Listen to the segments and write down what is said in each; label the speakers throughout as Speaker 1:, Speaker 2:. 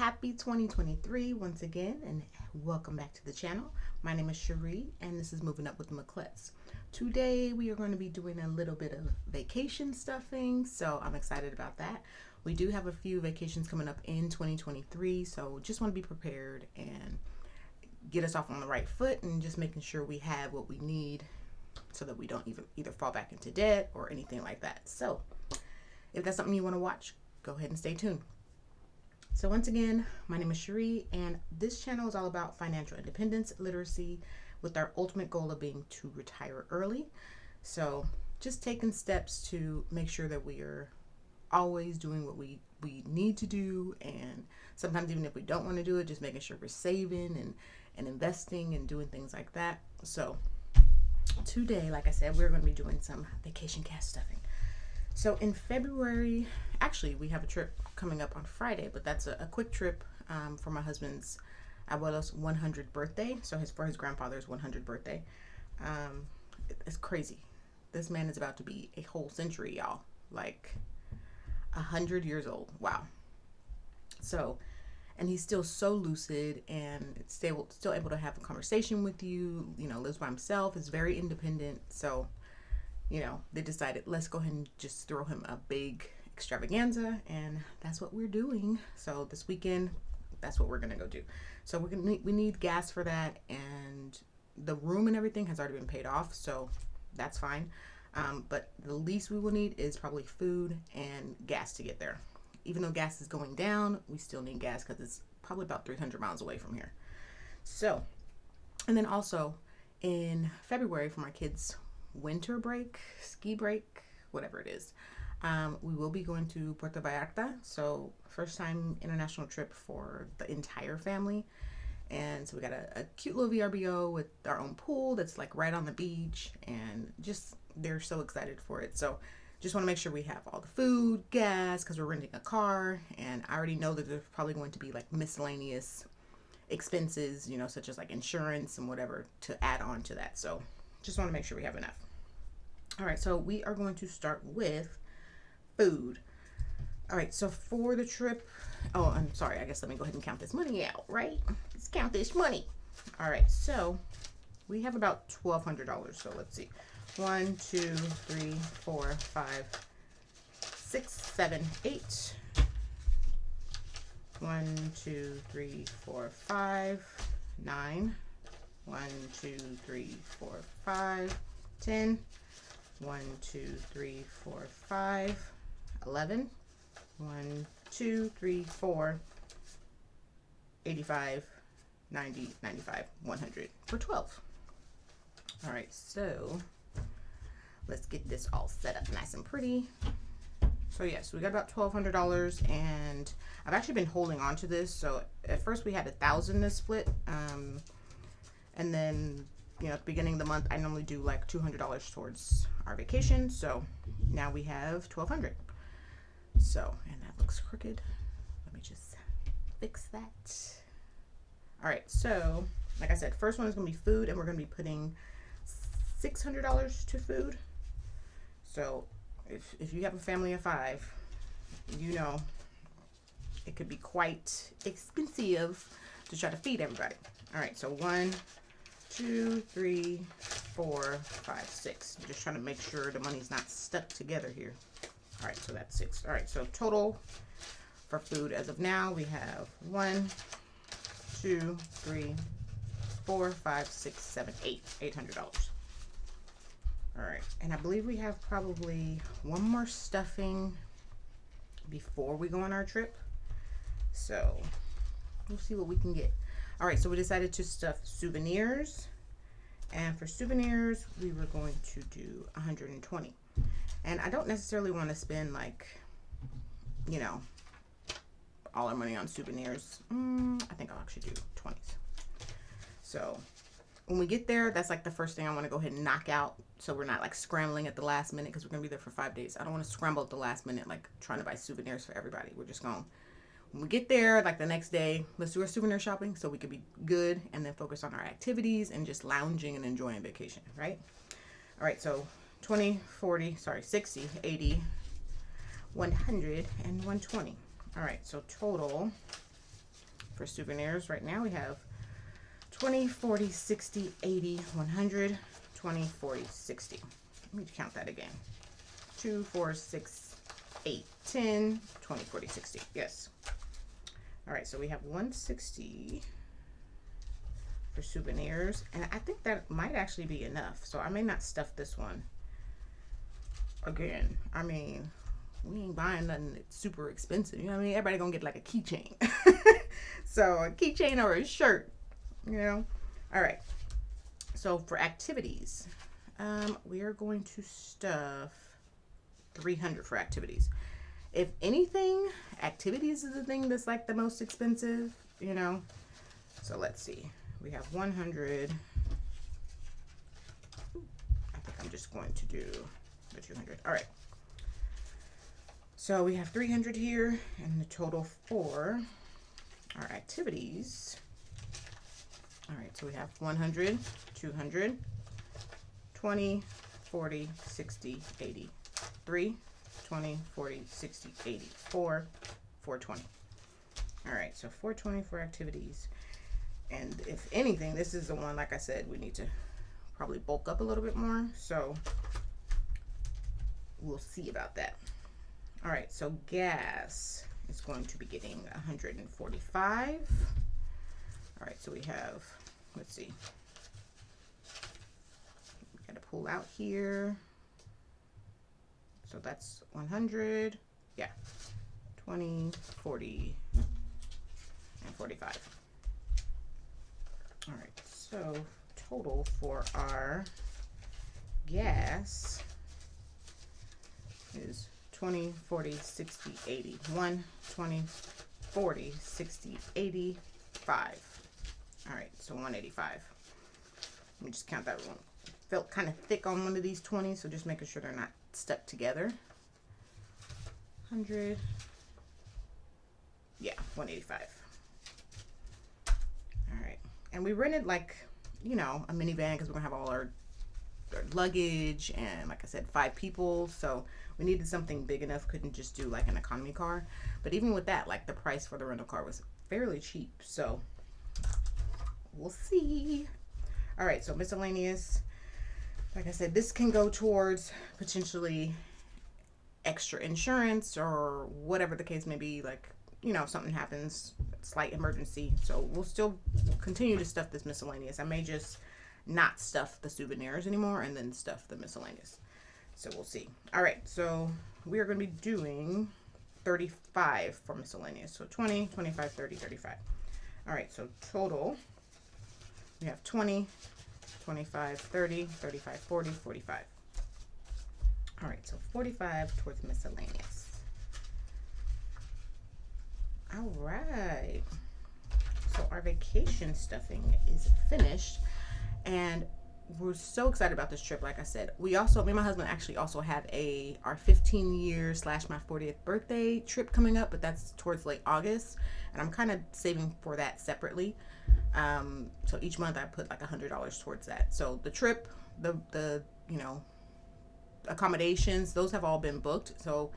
Speaker 1: Happy 2023 once again, and welcome back to the channel. My name is Cherie, and this is Moving Up with McClets. Today we are going to be doing a little bit of vacation stuffing, so I'm excited about that. We do have a few vacations coming up in 2023, so just want to be prepared and get us off on the right foot and just making sure we have what we need so that we don't either fall back into debt or anything like that. So if that's something you want to watch, go ahead and stay tuned. So once again, my name is Cherie, and this channel is all about financial independence, literacy, with our ultimate goal of being to retire early. So just taking steps to make sure that we are always doing what we need to do, and sometimes even if we don't want to do it, just making sure we're saving and investing and doing things like that. So today, like I said, we're going to be doing some vacation cash stuffing. So in February, actually we have a trip coming up on Friday, but that's a quick trip for my husband's abuelo's 100th birthday. So for his grandfather's 100th birthday. It's crazy. This man is about to be a whole century, y'all. Like 100 years old. Wow. So, and he's still so lucid and still able to have a conversation with you, lives by himself, is very independent. So, they decided, let's go ahead and just throw him a big extravaganza, and that's what we're doing. So this weekend, that's what we're gonna go do. So we need gas for that, and the room and everything has already been paid off, so that's fine. But the least we will need is probably food and gas to get there. Even though gas is going down, we still need gas because it's probably about 300 miles away from here. So, and then also in February for my kids' winter break, ski break, whatever it is, we will be going to Puerto Vallarta. So first time international trip for the entire family, and so we got a cute little VRBO with our own pool that's like right on the beach, and just they're so excited for it. So just want to make sure we have all the food, gas, because we're renting a car, and I already know that there's probably going to be like miscellaneous expenses, such as like insurance and whatever to add on to that. So just want to make sure we have enough. All right, so we are going to start with food. All right, so for the trip, oh, I'm sorry, I guess let me go ahead and count this money out, right? Let's count this money. All right, so we have about $1,200. So let's see. 1, 2, 3, 4, 5, 6, 7, 8. 1, 2, 3, 4, 5, 9. 1, 2, 3, 4, 5, 10. 1, 2, 3, 4, 5, 11. 1, 2, 3, 4, 85, 90, 95, 100 for 12. All right, so let's get this all set up nice and pretty. So yes, we got about $1,200, and I've actually been holding on to this. So at first we had $1,000 to split, and then at the beginning of the month I normally do like $200 towards our vacation. So now we have $1,200. So, and that looks crooked. Let me just fix that. All right, so like I said, first one is gonna be food, and we're gonna be putting $600 to food. So if you have a family of 5, it could be quite expensive to try to feed everybody. All right, so 1, 2, 3, 4, 5, 6. I'm just trying to make sure the money's not stuck together here. All right, so that's 6. All right, so total for food as of now, we have 1, 2, 3, 4, 5, 6, 7, 8. $800. All right, and I believe we have probably one more stuffing before we go on our trip. So we'll see what we can get. All right, so we decided to stuff souvenirs, and for souvenirs we were going to do 120. And I don't necessarily want to spend like all our money on souvenirs. I think I'll actually do 20s. So when we get there, that's like the first thing I want to go ahead and knock out, so we're not like scrambling at the last minute, because we're gonna be there for 5 days. I don't want to scramble at the last minute like trying to buy souvenirs for everybody. We're just going, when we get there, like the next day, let's do our souvenir shopping so we could be good, and then focus on our activities and just lounging and enjoying vacation, right? All right, so 20, 40, sorry, 60, 80, 100, and 120. All right, so total for souvenirs right now. We have 20, 40, 60, 80, 100, 20, 40, 60. Let me count that again. 2, 4, 6, 8, 10, 20, 40, 60. Yes. All right, so we have 160 for souvenirs, and I think that might actually be enough. So I may not stuff this one again. I mean, we ain't buying nothing that's super expensive. You know what I mean? Everybody gonna get like a keychain. So a keychain or a shirt, you know? All right. So for activities, we are going to stuff 300 for activities. If anything, activities is the thing that's like the most expensive, you know? So let's see. We have 100. I think I'm just going to do the 200. All right. So we have 300 here, and the total for our activities. All right, so we have 100, 200, 20, 40, 60, 80, 3, 20, 40, 60, 80, 4, 420. All right, so 420 for activities. And if anything, this is the one, like I said, we need to probably bulk up a little bit more. So we'll see about that. All right, so gas is going to be getting 145. All right, so we have, let's see. We got to pull out here. So that's 100. Yeah, 20, 40, and 45. All right, so total for our gas is 20, 40, 60, 80. 1, 20, 40, 60, 80, 5. All right, so 185. Let me just count that one. Felt kind of thick on one of these 20s, so just making sure they're not stuck together. 100. Yeah, 185. All right, and we rented like, you know, a minivan because we're gonna have all our luggage and, like I said, 5 people, so we needed something big enough. Couldn't just do like an economy car, but even with that, like the price for the rental car was fairly cheap, so we'll see. All right, so miscellaneous, like I said, this can go towards potentially extra insurance or whatever the case may be, like, you know, something happens, slight emergency. So we'll still continue to stuff this miscellaneous. I may just not stuff the souvenirs anymore and then stuff the miscellaneous. So we'll see. All right, so we are going to be doing 35 for miscellaneous. So 20, 25, 30, 35. All right, so total, we have 20, 25, 30, 35, 40, 45. All right, so 45 towards miscellaneous. All right, so our vacation stuffing is finished, and we're so excited about this trip. Like I said, we also, me and my husband actually also have our 15-year / my 40th birthday trip coming up, but that's towards late August, and I'm kind of saving for that separately. So each month I put like $100 towards that. So the trip, the you know, accommodations, those have all been booked. So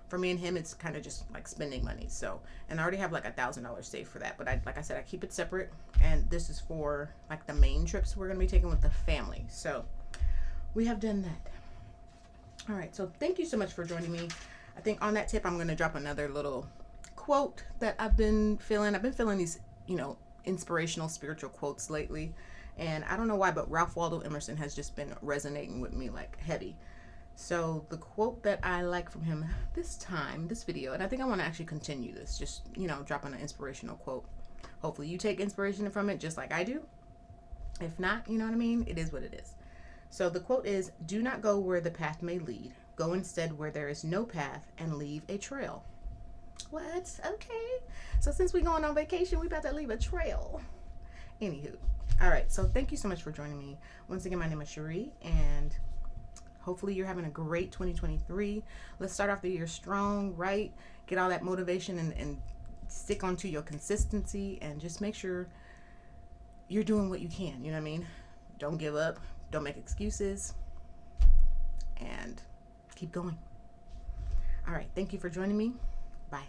Speaker 1: for me and him, it's kind of just like spending money. So, and I already have like $1,000 saved for that. But like I said, I keep it separate. And this is for like the main trips we're going to be taking with the family. So we have done that. All right. So thank you so much for joining me. I think on that tip, I'm going to drop another little quote that I've been feeling. I've been feeling these, you know, inspirational spiritual quotes lately. And I don't know why, but Ralph Waldo Emerson has just been resonating with me like heavy. So the quote that I like from him this video, and I think I want to actually continue this, just, you know, dropping an inspirational quote. Hopefully you take inspiration from it just like I do. If not, you know what I mean? It is what it is. So the quote is, "Do not go where the path may lead. Go instead where there is no path and leave a trail." What? Okay. So since we're going on vacation, we about to leave a trail. Anywho. All right. So thank you so much for joining me. Once again, my name is Cherie, and hopefully you're having a great 2023. Let's start off the year strong, right? Get all that motivation and stick onto your consistency, and just make sure you're doing what you can. You know what I mean? Don't give up. Don't make excuses. And keep going. All right. Thank you for joining me. Bye.